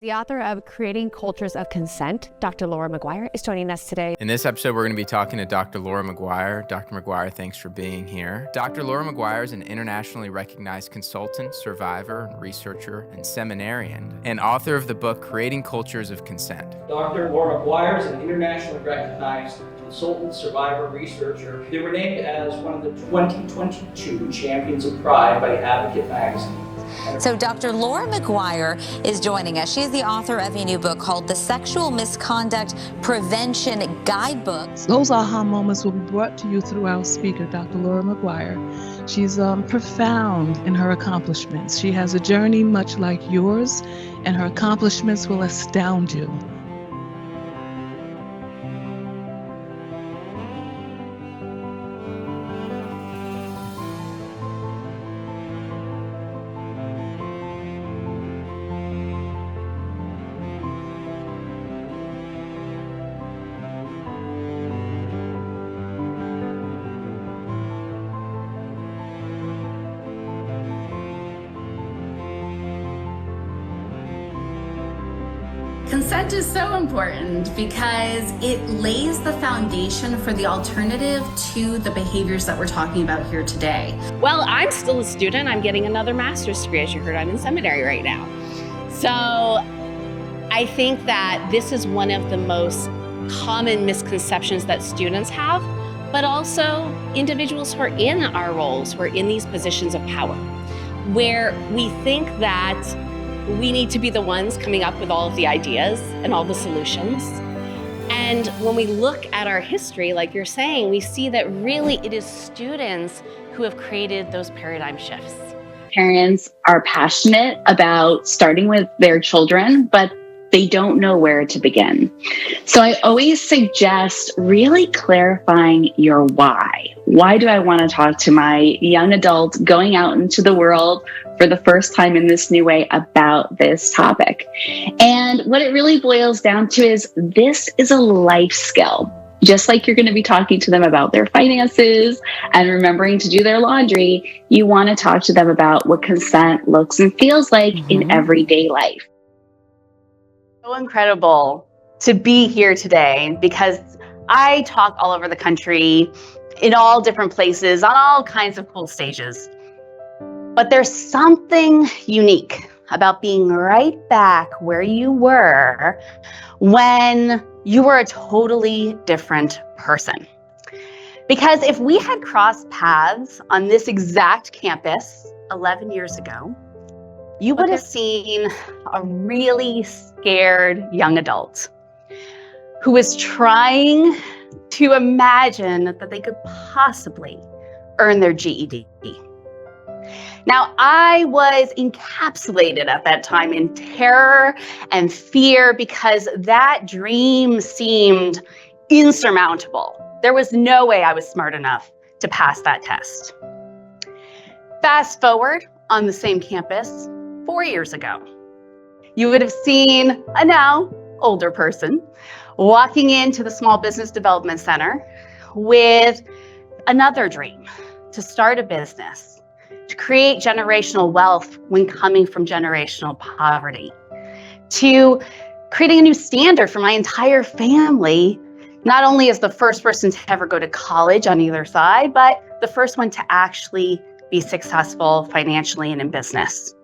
The author of Creating Cultures of Consent, Dr. Laura McGuire, is joining us today. In this episode, we're going to be talking to Dr. Laura McGuire. Dr. McGuire, thanks for being here. Dr. Laura McGuire is an internationally recognized consultant, survivor, researcher, and seminarian, and author of the book Creating Cultures of Consent. Dr. Laura McGuire is an internationally recognized consultant, survivor, researcher. They were named as one of the 2022 Champions of Pride by Advocate Magazine. So Dr. Laura McGuire is joining us. She is the author of a new book called The Sexual Misconduct Prevention Guidebook. Those aha moments will be brought to you through our speaker, Dr. Laura McGuire. She's profound in her accomplishments. She has a journey much like yours, and her accomplishments will astound you. Consent is so important because it lays the foundation for the alternative to the behaviors that we're talking about here today. Well, I'm still a student. I'm getting another master's degree. As you heard, I'm in seminary right now. So I think that this is one of the most common misconceptions that students have, but also individuals who are in our roles, who are in these positions of power, where we think that we need to be the ones coming up with all of the ideas and all the solutions. And when we look at our history, like you're saying, we see that really it is students who have created those paradigm shifts. Parents are passionate about starting with their children, but they don't know where to begin. So I always suggest really clarifying your why. Why do I want to talk to my young adult going out into the world for the first time in this new way about this topic? And what it really boils down to is this is a life skill. Just like you're going to be talking to them about their finances and remembering to do their laundry, you want to talk to them about what consent looks and feels like in everyday life. So incredible to be here today because I talk all over the country in all different places on all kinds of cool stages. But there's something unique about being right back where you were when you were a totally different person. Because if we had crossed paths on this exact campus 11 years ago, you would have seen a really scared young adult who was trying to imagine that they could possibly earn their GED. Now, I was encapsulated at that time in terror and fear because that dream seemed insurmountable. There was no way I was smart enough to pass that test. Fast forward on the same campus 4 years ago, you would have seen a now older person walking into the Small Business Development Center with another dream to start a business, to create generational wealth when coming from generational poverty, to creating a new standard for my entire family, not only as the first person to ever go to college on either side, but the first one to actually be successful financially and in business.